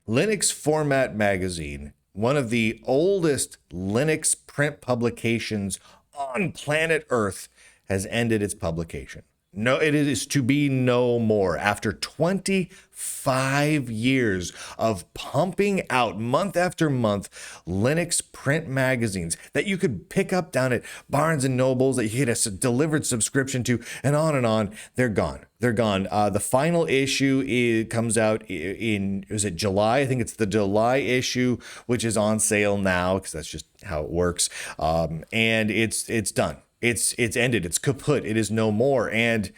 Linux Format Magazine, one of the oldest Linux print publications on planet Earth, has ended its publication. No, it is to be no more. After 25 years of pumping out month after month Linux print magazines that you could pick up down at Barnes and Nobles, that you get a delivered subscription to, and on, they're gone. They're gone. The final issue comes out in, is it July? I think it's the July issue, which is on sale now because that's just how it works. And it's done. It's ended. It's kaput. It is no more. And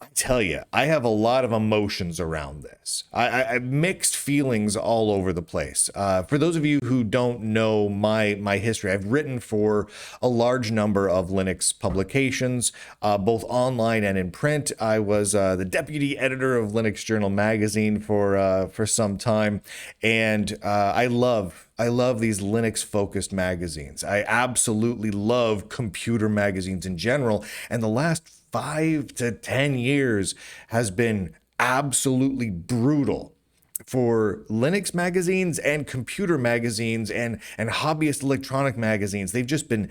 I tell you, I have a lot of emotions around this. I mixed feelings all over the place. For those of you who don't know my history, I've written for a large number of Linux publications, both online and in print. I was the deputy editor of Linux Journal magazine for some time, and I love these Linux focused magazines. I absolutely love computer magazines in general, and the last 5 to 10 years has been absolutely brutal for Linux magazines and computer magazines and hobbyist electronic magazines. They've just been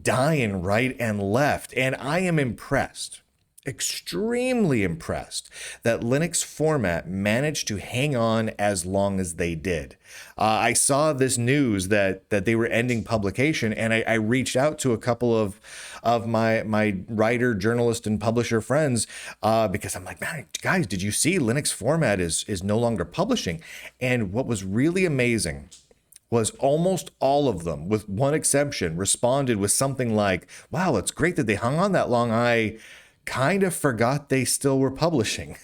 dying right and left, and I am impressed, extremely impressed, that Linux Format managed to hang on as long as they did. I saw this news that they were ending publication, and I reached out to a couple of my writer, journalist, and publisher friends because I'm like, man, guys, did you see Linux Format is no longer publishing? And what was really amazing was almost all of them, with one exception, responded with something like, wow, it's great that they hung on that long. I kind of forgot they still were publishing.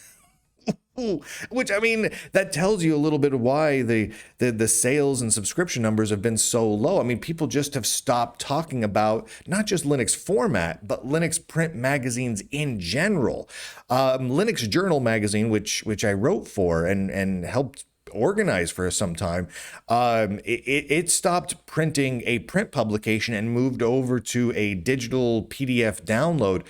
Which, I mean, that tells you a little bit of why the sales and subscription numbers have been so low. I mean, people just have stopped talking about not just Linux Format, but Linux print magazines in general. Linux Journal magazine, which I wrote for and helped organized for some time, it stopped printing a print publication and moved over to a digital PDF download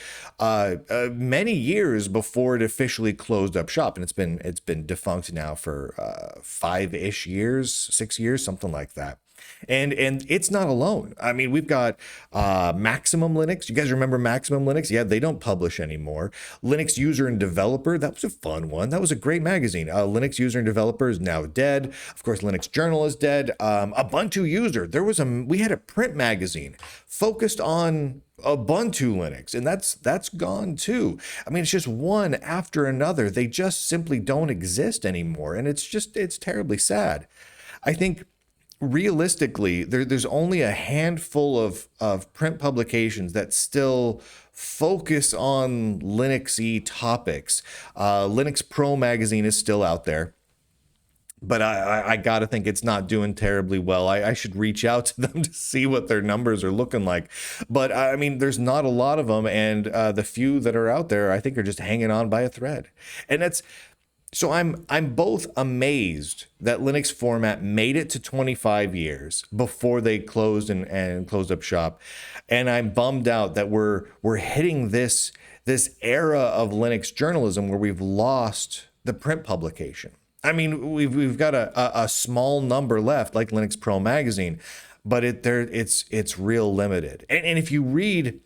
many years before it officially closed up shop, and it's been defunct now for 5-ish years, 6 years, something like that. And it's not alone. I mean, we've got Maximum Linux. You guys remember Maximum Linux? Yeah, they don't publish anymore. Linux User and Developer, that was a fun one. That was a great magazine. Linux User and Developer is now dead. Of course, Linux Journal is dead. Ubuntu User, we had a print magazine focused on Ubuntu Linux, and that's gone too. I mean, it's just one after another. They just simply don't exist anymore, and it's terribly sad. I think realistically, there's only a handful of print publications that still focus on Linux-y topics. Linux Pro magazine is still out there, but I gotta think it's not doing terribly well. I should reach out to them to see what their numbers are looking like. But I mean, there's not a lot of them, and the few that are out there, I think, are just hanging on by a thread. And so I'm both amazed that Linux Format made it to 25 years before they closed and closed up shop, and I'm bummed out that we're hitting this era of Linux journalism where we've lost the print publication. I mean, we've got a small number left, like Linux Pro magazine, but it's real limited. And if you read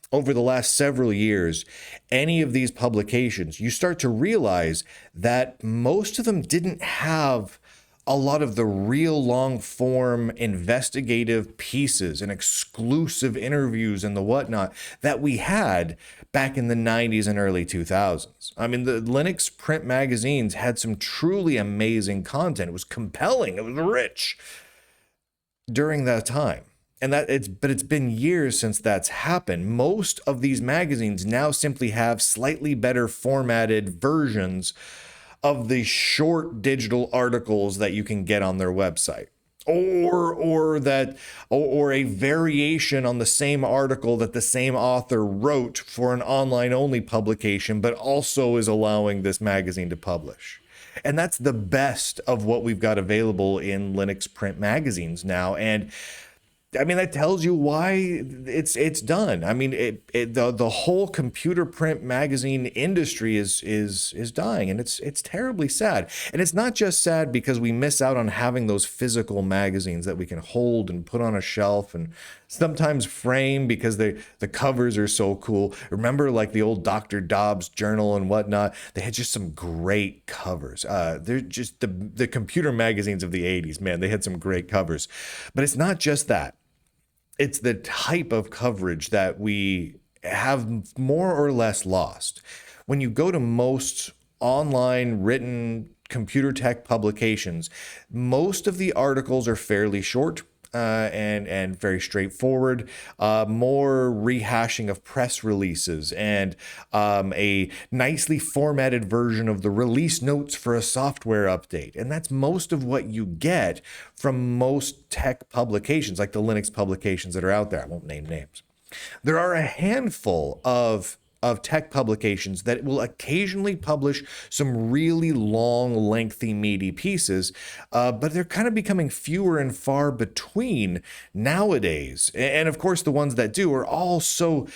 over the last several years any of these publications, you start to realize that most of them didn't have a lot of the real long form investigative pieces and exclusive interviews and the whatnot that we had back in the 90s and early 2000s. I mean, the Linux print magazines had some truly amazing content. It was compelling, it was rich during that time. And but it's been years since that's happened. Most of these magazines now simply have slightly better formatted versions of the short digital articles that you can get on their website, or a variation on the same article that the same author wrote for an online only publication, but also is allowing this magazine to publish. And that's the best of what we've got available in Linux print magazines now. And I mean, that tells you why it's done. I mean, the whole computer print magazine industry is dying, and it's terribly sad. And it's not just sad because we miss out on having those physical magazines that we can hold and put on a shelf and sometimes frame because the covers are so cool. Remember, like the old Dr. Dobbs journal and whatnot? They had just some great covers. They're just the computer magazines of the 80s, man. They had some great covers, but it's not just that. It's the type of coverage that we have more or less lost. When you go to most online written computer tech publications, most of the articles are fairly short. And very straightforward, more rehashing of press releases and a nicely formatted version of the release notes for a software update. And that's most of what you get from most tech publications, like the Linux publications that are out there. I won't name names. There are a handful of tech publications that will occasionally publish some really long, lengthy, meaty pieces, but they're kind of becoming fewer and far between nowadays. And of course, the ones that do are all so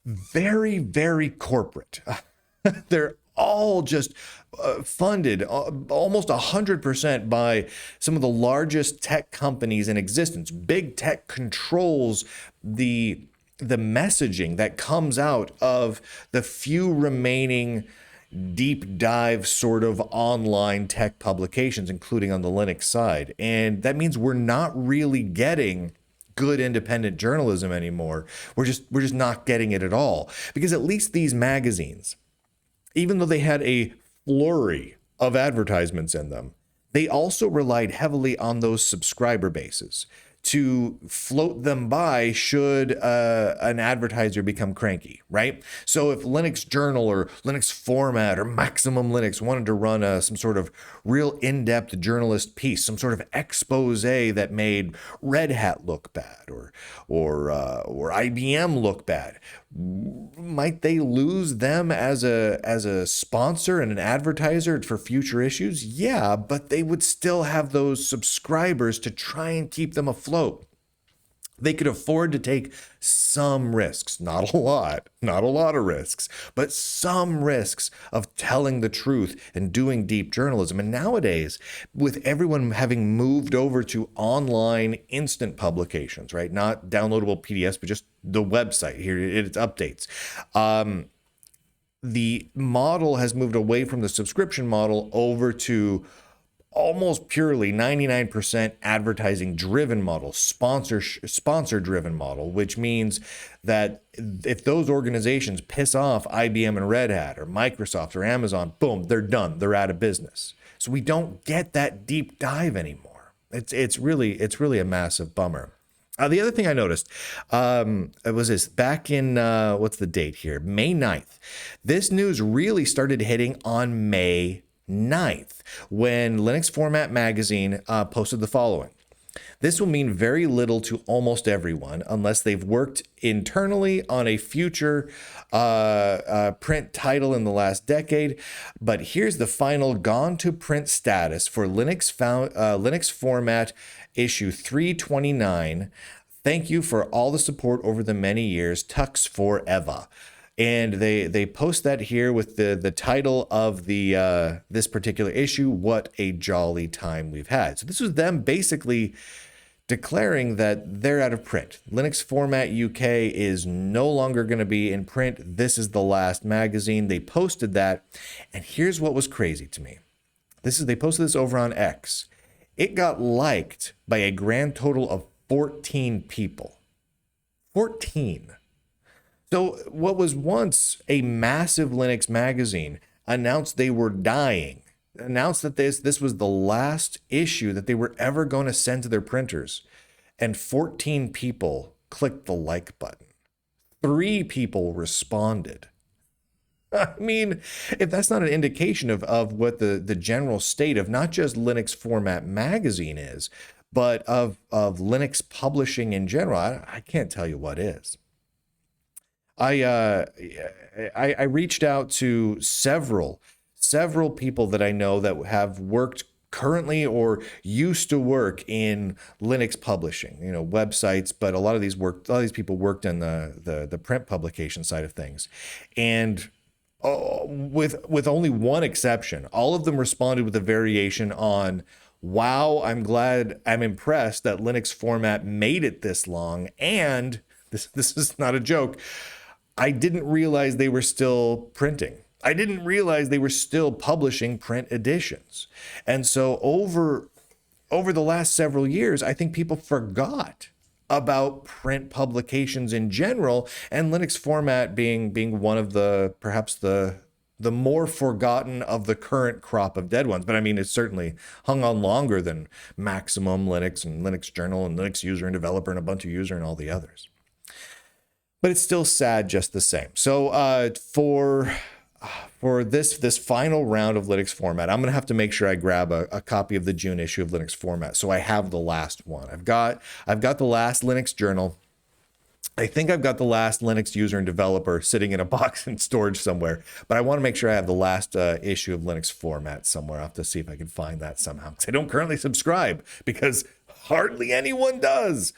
very, very corporate. They're all just funded almost 100% by some of the largest tech companies in existence. Big tech controls the messaging that comes out of the few remaining deep dive sort of online tech publications, including on the Linux side. And that means we're not really getting good independent journalism anymore. We're just not getting it at all, because at least these magazines, even though they had a flurry of advertisements in them, they also relied heavily on those subscriber bases to float them by should an advertiser become cranky, right? So if Linux Journal or Linux Format or Maximum Linux wanted to run some sort of real in-depth journalist piece, some sort of expose that made Red Hat look bad or IBM look bad, might they lose them as a sponsor and an advertiser for future issues? Yeah, but they would still have those subscribers to try and keep them afloat. They could afford to take some risks, not a lot of risks, but some risks of telling the truth and doing deep journalism. And nowadays, with everyone having moved over to online instant publications, right? Not downloadable PDFs, but just the website, here it's updates. The model has moved away from the subscription model over to almost purely 99% advertising driven model, sponsor driven model, which means that if those organizations piss off IBM and Red Hat or Microsoft or Amazon, boom, they're done. They're out of business. So we don't get that deep dive anymore. It's really a massive bummer. The other thing I noticed was this back in, what's the date here? May 9th. This news really started hitting on May 9th, when Linux Format magazine posted the following. This will mean very little to almost everyone unless they've worked internally on a future print title in the last decade. But here's the final gone to print status for Linux Format issue 329. Thank you for all the support over the many years. Tux forever. And they post that here with the title of the this particular issue, What a Jolly Time We've Had. So this was them basically declaring that they're out of print. Linux Format UK is no longer going to be in print. This is the last magazine. They posted that. And here's what was crazy to me. They posted this over on X. It got liked by a grand total of 14 people. 14. So what was once a massive Linux magazine announced they were dying, announced that this was the last issue that they were ever going to send to their printers. And 14 people clicked the like button. 3 people responded. I mean, if that's not an indication of what the general state of not just Linux Format magazine is, but of Linux publishing in general, I can't tell you what is. I reached out to several people that I know that have worked currently or used to work in Linux publishing, websites, but a lot of these people worked in the print publication side of things. And with only one exception, all of them responded with a variation on, wow, I'm impressed that Linux format made it this long. And this is not a joke, I didn't realize they were still printing. I didn't realize they were still publishing print editions. And so over the last several years, I think people forgot about print publications in general, and Linux format being one of perhaps the more forgotten of the current crop of dead ones. But I mean, it's certainly hung on longer than Maximum Linux and Linux Journal and Linux User and Developer and Ubuntu User and all the others. But it's still sad just the same. So for this final round of Linux format, I'm gonna have to make sure I grab a copy of the June issue of Linux format, so I have the last one. I've got the last Linux Journal. I think I've got the last Linux User and Developer sitting in a box in storage somewhere, but I want to make sure I have the last issue of Linux format somewhere. I'll have to see if I can find that somehow. I don't currently subscribe because hardly anyone does.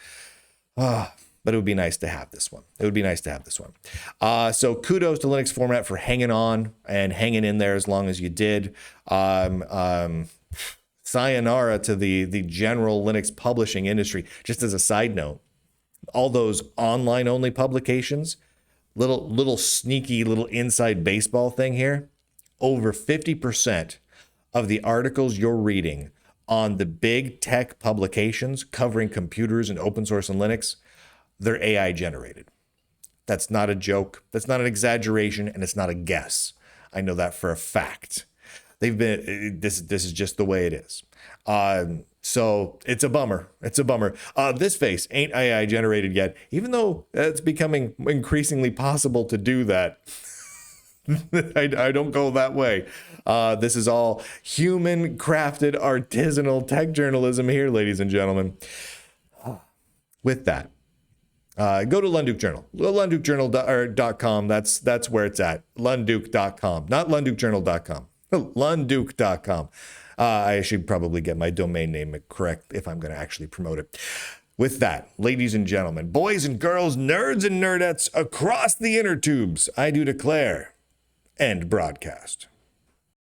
But it would be nice to have this one. So kudos to Linux format for hanging on and hanging in there as long as you did. Sayonara to the general Linux publishing industry. Just as a side note, all those online only publications, little sneaky little inside baseball thing here, over 50% of the articles you're reading on the big tech publications covering computers and open source and Linux, they're AI generated. That's not a joke. That's not an exaggeration, and it's not a guess. I know that for a fact. This is just the way it is. So it's a bummer. This face ain't AI generated yet, even though it's becoming increasingly possible to do that. I don't go that way. This is all human crafted artisanal tech journalism here, ladies and gentlemen. With that, go to Lunduke Journal. LundukeJournal.com. That's where it's at. Lunduke.com, not LundukeJournal.com. Lunduke.com. I should probably get my domain name correct if I'm going to actually promote it. With that, ladies and gentlemen, boys and girls, nerds and nerdettes across the inner tubes, I do declare, end broadcast.